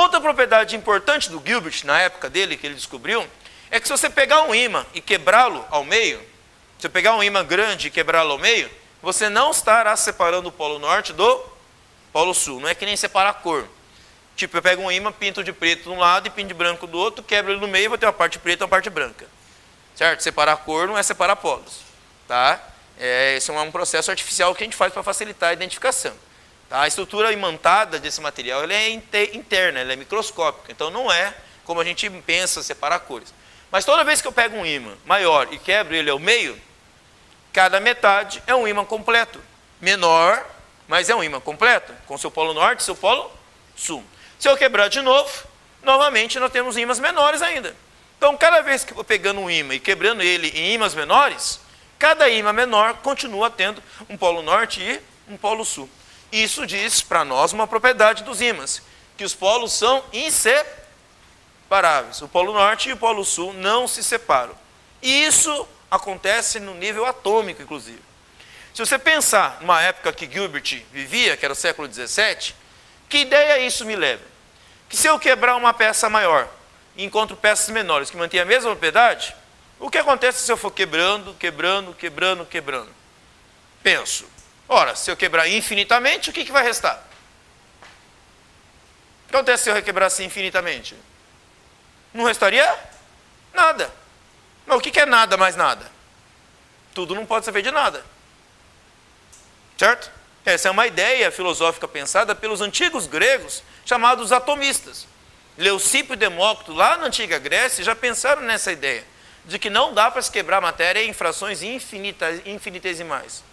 outra propriedade importante do Gilbert, na época dele, que ele descobriu, é que se você pegar um ímã e quebrá-lo ao meio, se você pegar um ímã grande e quebrá-lo ao meio, você não estará separando o polo norte do polo sul. Não é que nem separar a cor. Tipo, eu pego um ímã, pinto de preto de um lado e pinto de branco do outro, quebro ele no meio e vou ter uma parte preta e uma parte branca. Certo? Separar a cor não é separar polos. Tá? Esse é um processo artificial que a gente faz para facilitar a identificação. Tá? A estrutura imantada desse material ela é interna, ela é microscópica. Então não é como a gente pensa separar cores. Mas toda vez que eu pego um ímã maior e quebro ele ao meio, cada metade é um ímã completo. Menor, mas é um ímã completo, com seu polo norte e seu polo sul. Se eu quebrar de novo, novamente nós temos ímãs menores ainda. Então, cada vez que eu vou pegando um ímã e quebrando ele em ímãs menores, cada ímã menor continua tendo um polo norte e um polo sul. Isso diz para nós uma propriedade dos ímãs, que os polos são inseparáveis. O polo norte e o polo sul não se separam. E isso acontece no nível atômico, inclusive. Se você pensar numa época que Gilbert vivia, que era o século XVII, que ideia isso me leva? Que se eu quebrar uma peça maior e encontro peças menores que mantêm a mesma propriedade, o que acontece se eu for quebrando? Penso, ora, se eu quebrar infinitamente, o que vai restar? O que acontece se eu requebrar assim infinitamente? Não restaria nada. Mas o que é nada mais nada? Tudo não pode ser feito de nada. Certo? Essa é uma ideia filosófica pensada pelos antigos gregos, chamados atomistas. Leucipo e Demócrito, lá na antiga Grécia, já pensaram nessa ideia, de que não dá para se quebrar matéria em frações infinitesimais.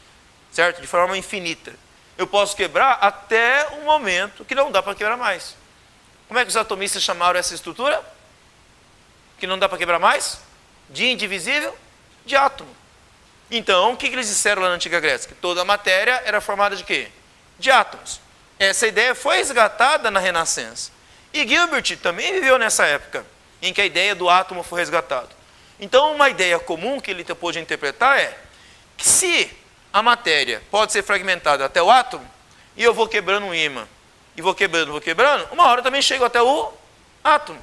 Certo? De forma infinita. Eu posso quebrar até um momento que não dá para quebrar mais. Como é que os atomistas chamaram essa estrutura? Que não dá para quebrar mais? De indivisível? De átomo. Então, o que eles disseram lá na antiga Grécia? Que toda a matéria era formada de quê? De átomos. Essa ideia foi resgatada na Renascença. E Gilbert também viveu nessa época, em que a ideia do átomo foi resgatada. Então, uma ideia comum que ele pôde interpretar é que se a matéria pode ser fragmentada até o átomo, e eu vou quebrando um ímã, e vou quebrando, uma hora eu também chego até o átomo.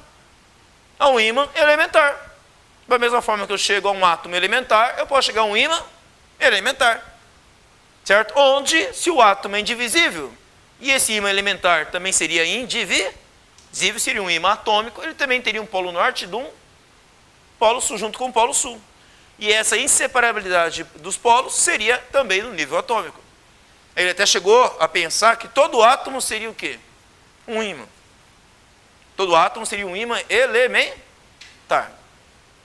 A um ímã elementar. Da mesma forma que eu chego a um átomo elementar, eu posso chegar a um ímã elementar. Certo? Onde, se o átomo é indivisível, e esse ímã elementar também seria indivisível, seria um ímã atômico, ele também teria um polo norte de um polo sul, junto com o polo sul. E essa inseparabilidade dos polos seria também no nível atômico. Ele até chegou a pensar que todo átomo seria o quê? Um ímã. Todo átomo seria um ímã elementar.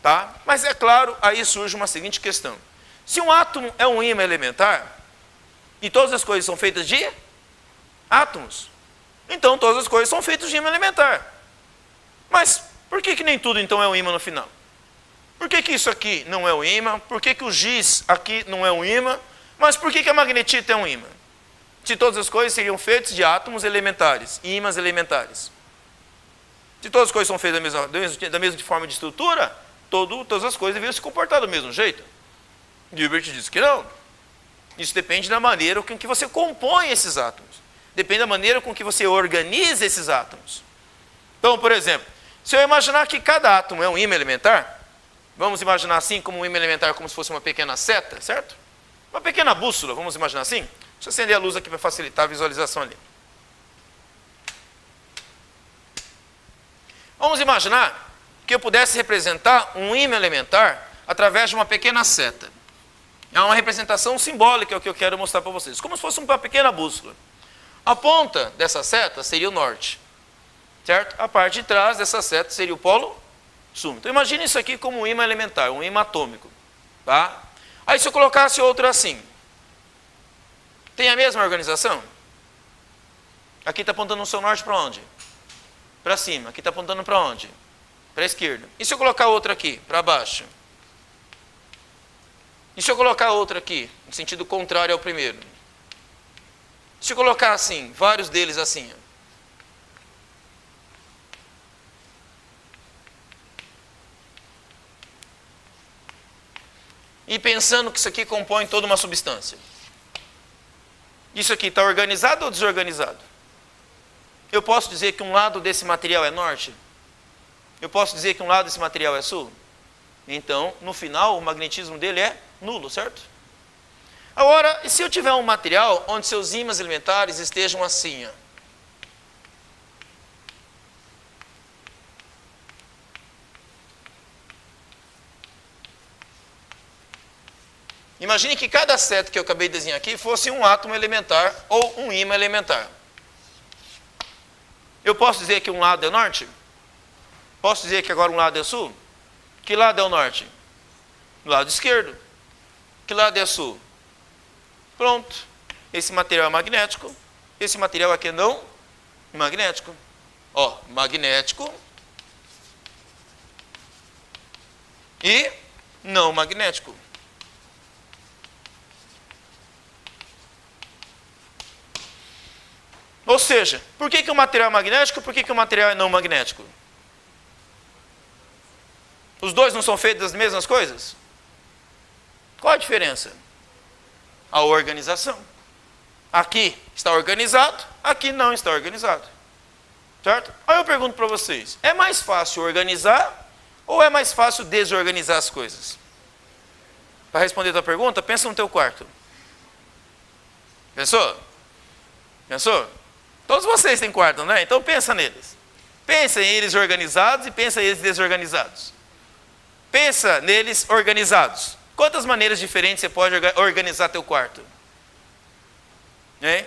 Tá? Mas é claro, aí surge uma seguinte questão. Se um átomo é um ímã elementar, e todas as coisas são feitas de átomos, então todas as coisas são feitas de ímã elementar. Mas por que nem tudo então é um ímã no final? Por que isso aqui não é um ímã? Por que o giz aqui não é um ímã? Mas por que a magnetita é um ímã? Se todas as coisas seriam feitas de átomos elementares, ímãs elementares. Se todas as coisas são feitas da mesma forma de estrutura, todas as coisas deveriam se comportar do mesmo jeito. Gilbert diz que não. Isso depende da maneira com que você compõe esses átomos. Depende da maneira com que você organiza esses átomos. Então, por exemplo, se eu imaginar que cada átomo é um ímã elementar, vamos imaginar assim como um ímã elementar como se fosse uma pequena seta, certo? Uma pequena bússola, vamos imaginar assim. Deixa eu acender a luz aqui para facilitar a visualização ali. Vamos imaginar que eu pudesse representar um ímã elementar através de uma pequena seta. É uma representação simbólica, é o que eu quero mostrar para vocês. Como se fosse uma pequena bússola. A ponta dessa seta seria o norte. Certo? A parte de trás dessa seta seria o polo sul. Então imagine isso aqui como um ímã elementar, um ímã atômico. Tá? Aí se eu colocasse outro assim, tem a mesma organização? Aqui está apontando o seu norte para onde? Para cima. Aqui está apontando para onde? Para a esquerda. E se eu colocar outro aqui, para baixo? E se eu colocar outro aqui, no sentido contrário ao primeiro? Se eu colocar assim, vários deles assim, ó. E pensando que isso aqui compõe toda uma substância. Isso aqui está organizado ou desorganizado? eu posso dizer que um lado desse material é norte? Eu posso dizer que um lado desse material é sul? Então, no final, o magnetismo dele é nulo, certo? Agora, e se eu tiver um material onde seus ímãs elementares estejam assim, ó? Imagine que cada seta que eu acabei de desenhar aqui fosse um átomo elementar ou um ímã elementar. Eu posso dizer que um lado é norte? Posso dizer que agora um lado é sul? Que lado é o norte? O lado esquerdo. Que lado é sul? Pronto. Esse material é magnético. Esse material aqui é não magnético. Ó, magnético e não magnético. Ou seja, por que o material é magnético e por que o material é não magnético? Os dois não são feitos das mesmas coisas? Qual a diferença? A organização. Aqui está organizado, aqui não está organizado. Certo? Aí eu pergunto para vocês, é mais fácil organizar ou é mais fácil desorganizar as coisas? Para responder a tua pergunta, pensa no teu quarto. Pensou? Pensou? Todos vocês têm quarto, não é? Então pensa neles. Pensa em eles organizados e pensa em eles desorganizados. Pensa neles organizados. Quantas maneiras diferentes você pode organizar teu quarto?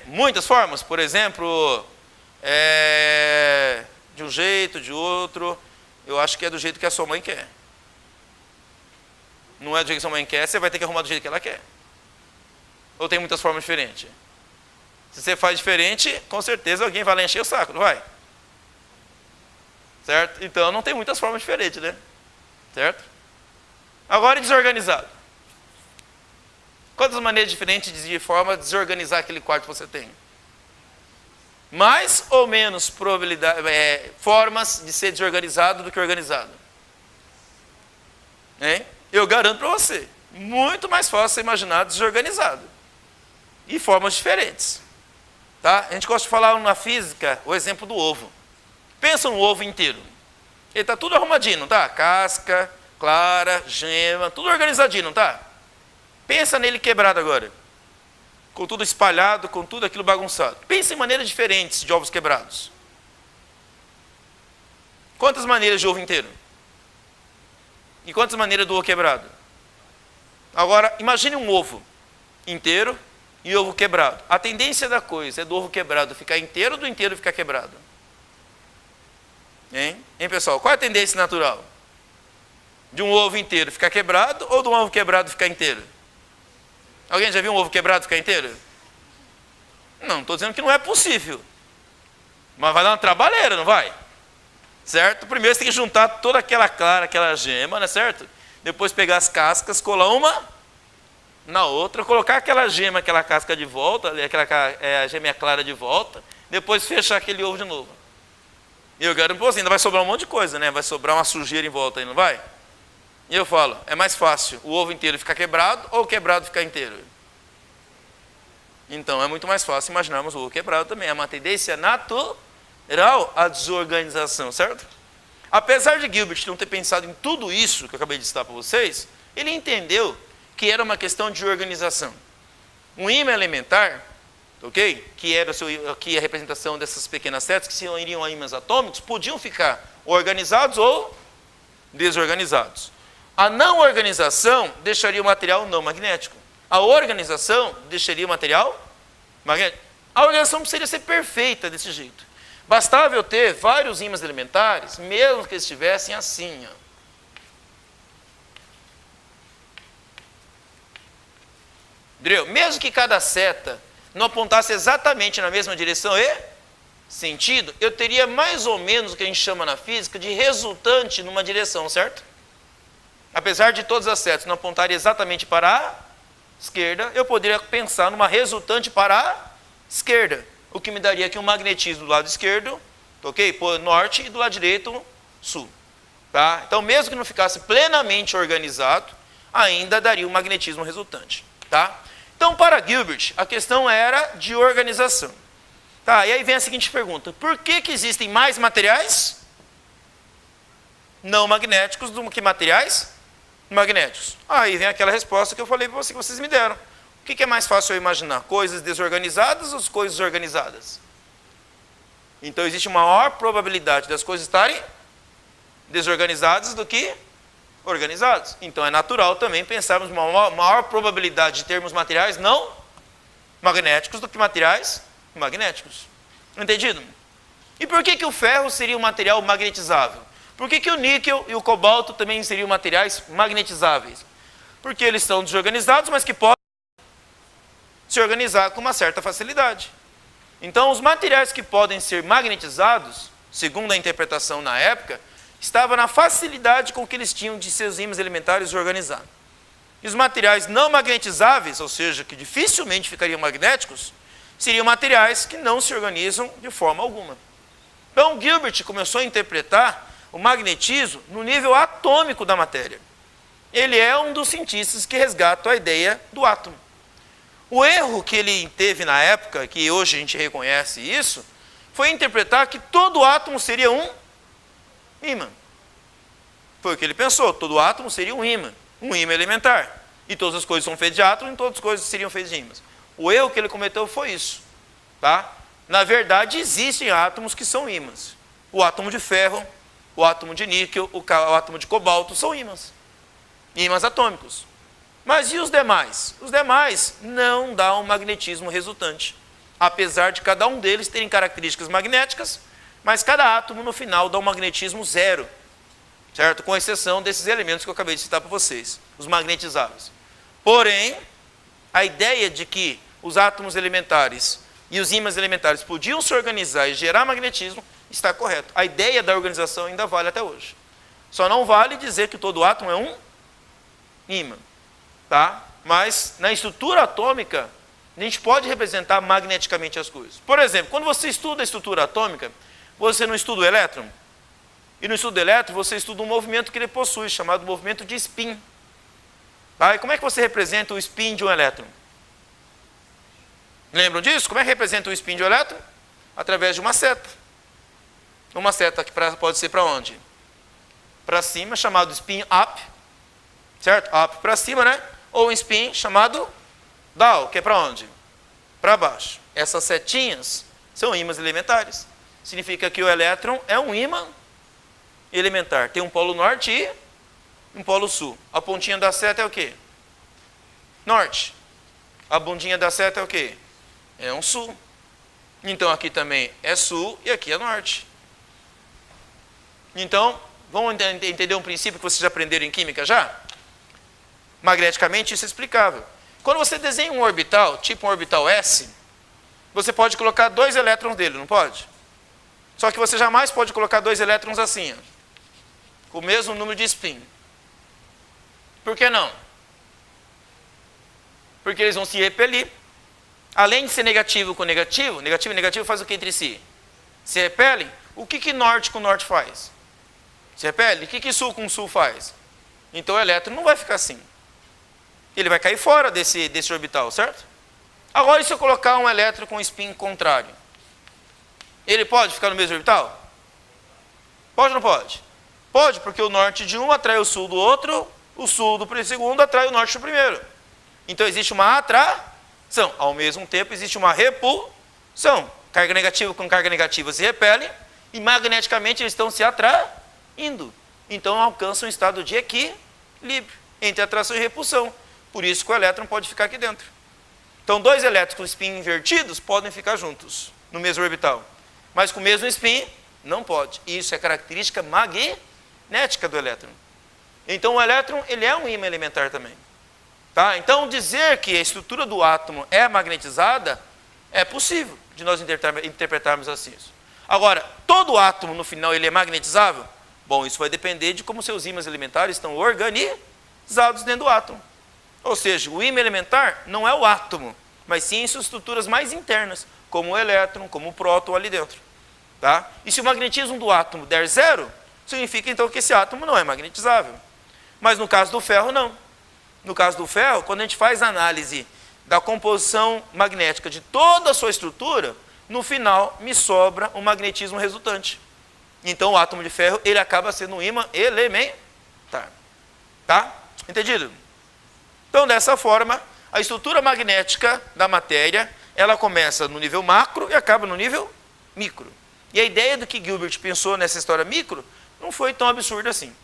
Muitas formas. Por exemplo, de um jeito, de outro. Eu acho que é do jeito que a sua mãe quer. Não é do jeito que a sua mãe quer, você vai ter que arrumar do jeito que ela quer. Ou tem muitas formas diferentes? Se você faz diferente, com certeza alguém vai lá encher o saco, não vai? Certo? Então não tem muitas formas diferentes, né? Certo? Agora desorganizado. Quantas maneiras diferentes de forma de desorganizar aquele quarto que você tem? Mais ou menos formas de ser desorganizado do que organizado? Eu garanto para você, muito mais fácil você imaginar desorganizado. E formas diferentes. Tá? A gente gosta de falar na física o exemplo do ovo. Pensa no ovo inteiro. Ele está tudo arrumadinho, não tá? Casca, clara, gema, tudo organizadinho, não tá? Pensa nele quebrado agora. Com tudo espalhado, com tudo aquilo bagunçado. Pensa em maneiras diferentes de ovos quebrados. Quantas maneiras de ovo inteiro? E quantas maneiras do ovo quebrado? Agora, imagine um ovo inteiro e ovo quebrado. A tendência da coisa é do ovo quebrado ficar inteiro ou do inteiro ficar quebrado? Hein, pessoal? Qual é a tendência natural? De um ovo inteiro ficar quebrado ou de um ovo quebrado ficar inteiro? Alguém já viu um ovo quebrado ficar inteiro? Não, estou dizendo que não é possível. Mas vai dar uma trabalheira, não vai? Certo? Primeiro você tem que juntar toda aquela clara, aquela gema, não é certo? Depois pegar as cascas, colar uma na outra, colocar aquela gema, aquela casca de volta, a gema clara de volta, depois fechar aquele ovo de novo. E eu garanto para você, ainda vai sobrar um monte de coisa, né? Vai sobrar uma sujeira em volta aí, não vai? E eu falo, é mais fácil o ovo inteiro ficar quebrado ou o quebrado ficar inteiro? Então, é muito mais fácil imaginarmos o ovo quebrado também. É uma tendência natural à desorganização, certo? Apesar de Gilbert não ter pensado em tudo isso que eu acabei de citar para vocês, ele entendeu que era uma questão de organização. Um ímã elementar, ok? Que era aqui a representação dessas pequenas setas que se iriam a ímãs atômicos, podiam ficar organizados ou desorganizados. A não organização deixaria o material não magnético. A organização deixaria o material magnético. A organização precisaria ser perfeita desse jeito. Bastava eu ter vários ímãs elementares, mesmo que eles estivessem assim, ó. Entendeu? Mesmo que cada seta não apontasse exatamente na mesma direção e sentido, eu teria mais ou menos o que a gente chama na física de resultante numa direção, certo? Apesar de todas as setas não apontarem exatamente para a esquerda, eu poderia pensar numa resultante para a esquerda, o que me daria aqui um magnetismo do lado esquerdo, ok? Por norte, e do lado direito, sul. Tá? Então, mesmo que não ficasse plenamente organizado, ainda daria um magnetismo resultante. Tá? Então, para Gilbert, a questão era de organização. Tá, e aí vem a seguinte pergunta: por que existem mais materiais não magnéticos do que materiais magnéticos? Aí vem aquela resposta que eu falei para você, que vocês me deram. O que é mais fácil eu imaginar? Coisas desorganizadas ou coisas organizadas? Então existe uma maior probabilidade das coisas estarem desorganizadas do que organizadas. Então é natural também pensarmos uma maior probabilidade de termos materiais não magnéticos do que materiais magnéticos. Entendido? E por que o ferro seria um material magnetizável? Por que o níquel e o cobalto também seriam materiais magnetizáveis? Porque eles são desorganizados, mas que podem se organizar com uma certa facilidade. Então, os materiais que podem ser magnetizados, segundo a interpretação na época, estava na facilidade com que eles tinham de seus ímãs elementares organizar. E os materiais não magnetizáveis, ou seja, que dificilmente ficariam magnéticos, seriam materiais que não se organizam de forma alguma. Então, Gilbert começou a interpretar o magnetismo no nível atômico da matéria. Ele é um dos cientistas que resgatam a ideia do átomo. O erro que ele teve na época, que hoje a gente reconhece isso, foi interpretar que todo átomo seria um ímã. Foi o que ele pensou, todo átomo seria um ímã elementar. E todas as coisas são feitas de átomos, e todas as coisas seriam feitas de ímãs. O erro que ele cometeu foi isso. Tá? Na verdade, existem átomos que são ímãs. O átomo de ferro, o átomo de níquel, o átomo de cobalto são ímãs. Ímãs atômicos. Mas e os demais? Os demais não dão um magnetismo resultante. Apesar de cada um deles terem características magnéticas, mas cada átomo no final dá um magnetismo zero. Certo? Com exceção desses elementos que eu acabei de citar para vocês, os magnetizáveis. Porém, a ideia de que os átomos elementares e os ímãs elementares podiam se organizar e gerar magnetismo está correto. A ideia da organização ainda vale até hoje. Só não vale dizer que todo átomo é um ímã. Tá? Mas na estrutura atômica, a gente pode representar magneticamente as coisas. Por exemplo, quando você estuda a estrutura atômica, você não estuda o elétron? E no estudo do elétron, você estuda um movimento que ele possui, chamado movimento de spin. Tá? E como é que você representa o spin de um elétron? Lembram disso? Como é que representa o spin de um elétron? Através de uma seta. Uma seta que pode ser para onde? Para cima, chamado spin up. Certo? Up para cima, né? Ou um spin chamado down, que é para onde? Para baixo. Essas setinhas são ímãs elementares. Significa que o elétron é um ímã elementar. Tem um polo norte e um polo sul. A pontinha da seta é o quê? Norte. A bundinha da seta é o quê? É um sul. Então aqui também é sul e aqui é norte. Então, vamos entender um princípio que vocês já aprenderam em química já? Magneticamente isso é explicável. Quando você desenha um orbital, tipo um orbital S, você pode colocar 2 elétrons dele, não pode? Só que você jamais pode colocar 2 elétrons assim, ó, com o mesmo número de spin. Por que não? Porque eles vão se repelir. Além de ser negativo com negativo, negativo e negativo faz o que entre si? Se repelem. O que norte com norte faz? Se repele. O que sul com sul faz? Então o elétron não vai ficar assim. Ele vai cair fora desse orbital, certo? Agora, e se eu colocar um elétron com spin contrário? Ele pode ficar no mesmo orbital? Pode ou não pode? Pode, porque o norte de um atrai o sul do outro, o sul do segundo atrai o norte do primeiro. Então existe uma atração. Ao mesmo tempo existe uma repulsão. Carga negativa com carga negativa se repelem e magneticamente eles estão se atraindo. Então alcançam um estado de equilíbrio entre atração e repulsão. Por isso que o elétron pode ficar aqui dentro. Então 2 elétrons com spin invertidos podem ficar juntos no mesmo orbital. Mas com o mesmo spin, não pode. Isso é característica magnética do elétron. Então o elétron ele é um ímã elementar também. Tá? Então dizer que a estrutura do átomo é magnetizada é possível de nós interpretarmos assim. Agora, todo átomo no final ele é magnetizável? Bom, isso vai depender de como seus ímãs elementares estão organizados dentro do átomo. Ou seja, o ímã elementar não é o átomo, mas sim suas estruturas mais internas, como o elétron, como o próton ali dentro. Tá? E se o magnetismo do átomo der zero, significa então que esse átomo não é magnetizável. Mas no caso do ferro, não. No caso do ferro, quando a gente faz a análise da composição magnética de toda a sua estrutura, no final me sobra o magnetismo resultante. Então o átomo de ferro ele acaba sendo um ímã elementar. Tá? Entendido? Então dessa forma, a estrutura magnética da matéria, ela começa no nível macro e acaba no nível micro. E a ideia do que Gilbert pensou nessa história micro não foi tão absurda assim.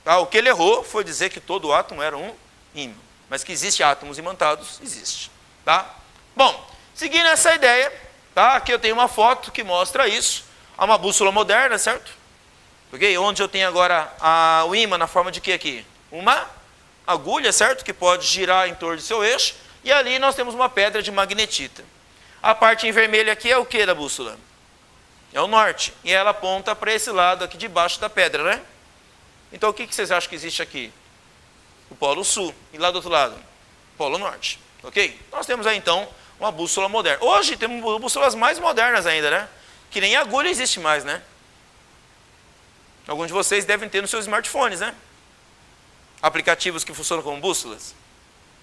Tá? O que ele errou foi dizer que todo átomo era um ímã. Mas que existe átomos imantados, existe. Tá? Bom, seguindo essa ideia, tá? Aqui eu tenho uma foto que mostra isso. Há uma bússola moderna, certo? Okay? Onde eu tenho agora o ímã na forma de quê aqui? Uma agulha, certo? Que pode girar em torno do seu eixo. E ali nós temos uma pedra de magnetita. A parte em vermelho aqui é o que da bússola? É o norte. E ela aponta para esse lado aqui de baixo da pedra, né? Então o que vocês acham que existe aqui? O polo sul. E lá do outro lado? O polo norte. Ok? Nós temos aí então uma bússola moderna. Hoje temos bússolas mais modernas ainda, né? Que nem agulha existe mais, né? Alguns de vocês devem ter nos seus smartphones, né? Aplicativos que funcionam como bússolas.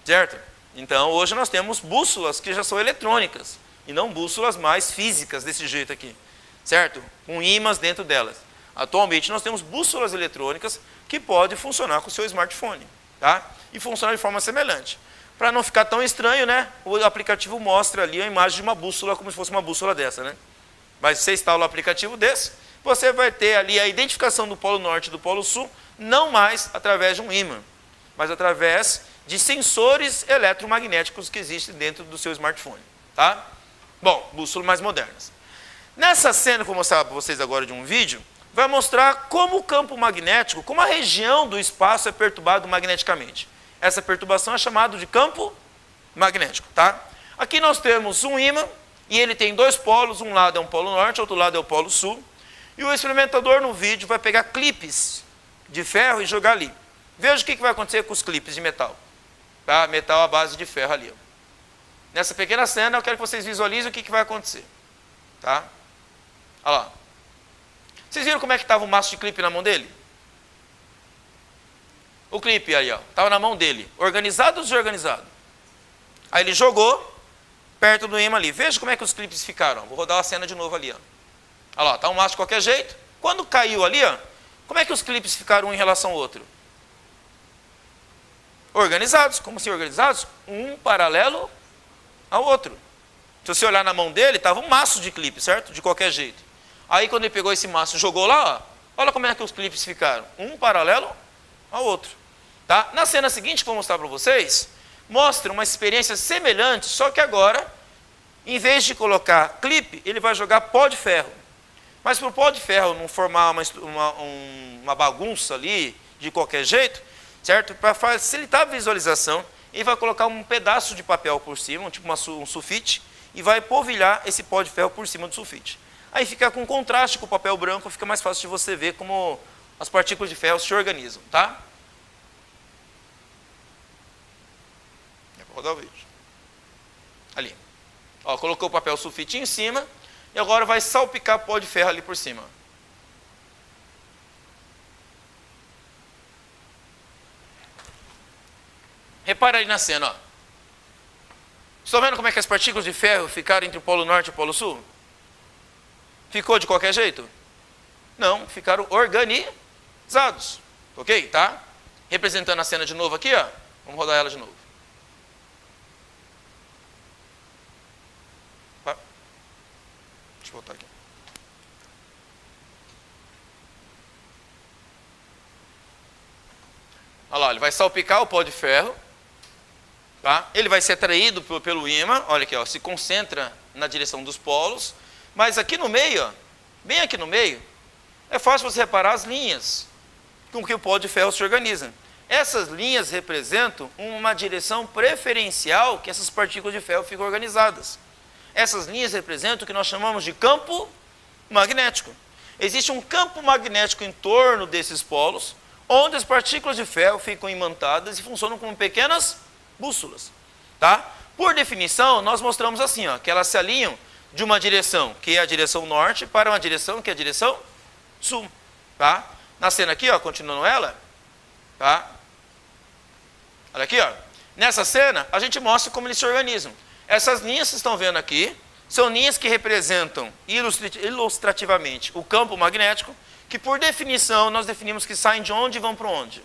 Certo? Então hoje nós temos bússolas que já são eletrônicas. E não bússolas mais físicas desse jeito aqui. Certo? Com ímãs dentro delas. Atualmente nós temos bússolas eletrônicas que podem funcionar com o seu smartphone. Tá? E funcionar de forma semelhante. Para não ficar tão estranho, né? O aplicativo mostra ali a imagem de uma bússola como se fosse uma bússola dessa, né? Mas se você instala um aplicativo desse, você vai ter ali a identificação do polo norte e do polo sul, não mais através de um ímã, mas através de sensores eletromagnéticos que existem dentro do seu smartphone. Tá? Bom, bússolas mais modernas. Nessa cena que eu vou mostrar para vocês agora de um vídeo, vai mostrar como o campo magnético, como a região do espaço é perturbado magneticamente. Essa perturbação é chamada de campo magnético. Tá? Aqui nós temos um ímã, e ele tem dois polos, um lado é um polo norte, outro lado é o polo sul. E o experimentador no vídeo vai pegar clipes de ferro e jogar ali. Veja o que vai acontecer com os clipes de metal. Tá? Metal à base de ferro ali. Ó. Nessa pequena cena eu quero que vocês visualizem o que vai acontecer. Tá? Olha lá. Vocês viram como é que estava o maço de clipe na mão dele? O clipe aí, ó, estava na mão dele. Organizado ou desorganizado? Aí ele jogou perto do ímã ali. Veja como é que os clipes ficaram. Vou rodar a cena de novo ali. Ó. Olha lá, está um maço de qualquer jeito. Quando caiu ali, ó, como é que os clipes ficaram um em relação ao outro? Organizados. Como assim organizados? Um paralelo ao outro. Se você olhar na mão dele, estava um maço de clipe, certo? De qualquer jeito. Aí quando ele pegou esse maço e jogou lá, ó, olha como é que os clipes ficaram. Um paralelo ao outro. Tá? Na cena seguinte, que eu vou mostrar para vocês, mostra uma experiência semelhante, só que agora, em vez de colocar clipe, ele vai jogar pó de ferro. Mas para o pó de ferro não formar uma bagunça ali, de qualquer jeito, certo? Para facilitar a visualização, ele vai colocar um pedaço de papel por cima, tipo um sulfite, e vai polvilhar esse pó de ferro por cima do sulfite. Aí fica com contraste com o papel branco, fica mais fácil de você ver como as partículas de ferro se organizam, tá? Vou rodar o vídeo. Ali. Ó, colocou o papel sulfite em cima, e agora vai salpicar pó de ferro ali por cima. Repara ali na cena, ó. Estão vendo como é que as partículas de ferro ficaram entre o polo norte e o polo sul? Ficou de qualquer jeito? Não, ficaram organizados. Ok? Tá? Representando a cena de novo aqui, ó. Vamos rodar ela de novo. Deixa eu voltar aqui. Olha lá, ele vai salpicar o pó de ferro. Tá? Ele vai ser atraído pelo ímã. Olha aqui, ó, se concentra na direção dos polos. Mas aqui no meio, ó, bem aqui no meio, é fácil você reparar as linhas com que o pó de ferro se organiza. Essas linhas representam uma direção preferencial que essas partículas de ferro ficam organizadas. Essas linhas representam o que nós chamamos de campo magnético. Existe um campo magnético em torno desses polos, onde as partículas de ferro ficam imantadas e funcionam como pequenas bússolas. Tá? Por definição, nós mostramos assim, ó, que elas se alinham de uma direção, que é a direção norte, para uma direção, que é a direção sul. Tá? Na cena aqui, ó, continuando ela, tá? Olha aqui, ó. Nessa cena, a gente mostra como eles se organizam. Essas linhas que vocês estão vendo aqui, são linhas que representam ilustrativamente o campo magnético, que por definição nós definimos que saem de onde e vão para onde?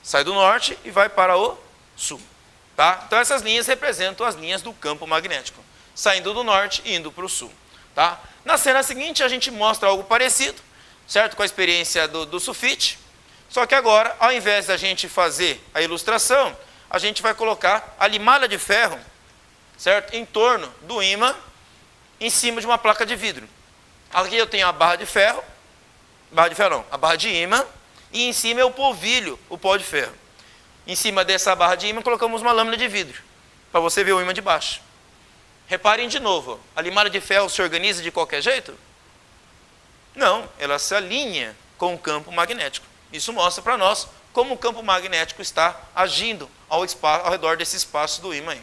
Sai do norte e vai para o sul. Tá? Então essas linhas representam as linhas do campo magnético, saindo do norte e indo para o sul. Tá? Na cena seguinte a gente mostra algo parecido, certo? Com a experiência do sulfite, só que agora, ao invés da gente fazer a ilustração, a gente vai colocar a limalha de ferro, certo? Em torno do ímã, em cima de uma placa de vidro. Aqui eu tenho a barra de ferro não, a barra de ímã, e em cima é o polvilho, o pó de ferro. Em cima dessa barra de ímã colocamos uma lâmina de vidro, para você ver o ímã de baixo. Reparem de novo, a limalha de ferro se organiza de qualquer jeito? Não, ela se alinha com o campo magnético. Isso mostra para nós como o campo magnético está agindo ao redor desse espaço do ímã.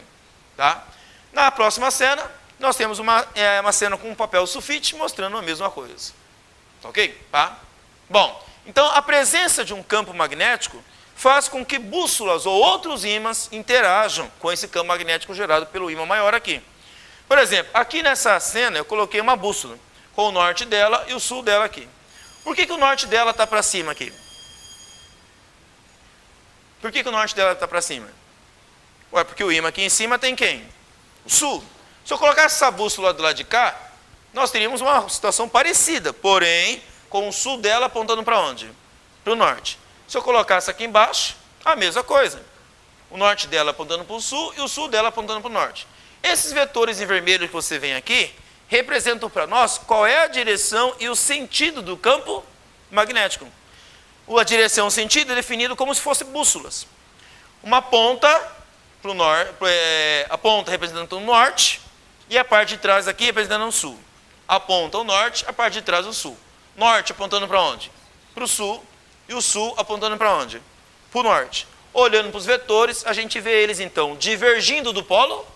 Tá? Na próxima cena, nós temos uma cena com um papel sulfite mostrando a mesma coisa. Ok? Tá? Bom, então a presença de um campo magnético faz com que bússolas ou outros ímãs interajam com esse campo magnético gerado pelo ímã maior aqui. Por exemplo, aqui nessa cena eu coloquei uma bússola com o norte dela e o sul dela aqui. Por que o norte dela está para cima aqui? Por que o norte dela está para cima? Ué, porque o ímã aqui em cima tem quem? O sul. Se eu colocasse essa bússola do lado de cá, nós teríamos uma situação parecida, porém, com o sul dela apontando para onde? Para o norte. Se eu colocasse aqui embaixo, a mesma coisa. O norte dela apontando para o sul e o sul dela apontando para o norte. Esses vetores em vermelho que você vê aqui, representam para nós qual é a direção e o sentido do campo magnético. A direção e o sentido é definido como se fossem bússolas. Uma ponta para o norte, a ponta representando o norte e a parte de trás aqui representando o sul. A ponta o norte, a parte de trás o sul. Norte apontando para onde? Para o sul e o sul apontando para onde? Para o norte. Olhando para os vetores, a gente vê eles então divergindo do polo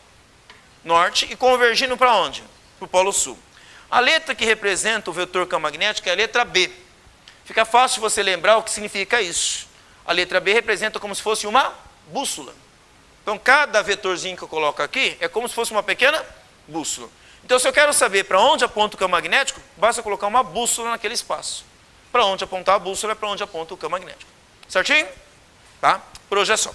norte e convergindo para onde? Para o polo sul. A letra que representa o vetor campo magnético é a letra B. Fica fácil você lembrar o que significa isso. A letra B representa como se fosse uma bússola. Então, cada vetorzinho que eu coloco aqui é como se fosse uma pequena bússola. Então, se eu quero saber para onde aponta o campo magnético, basta colocar uma bússola naquele espaço. Para onde apontar a bússola é para onde aponta o campo magnético. Certinho? Tá? Por hoje é só.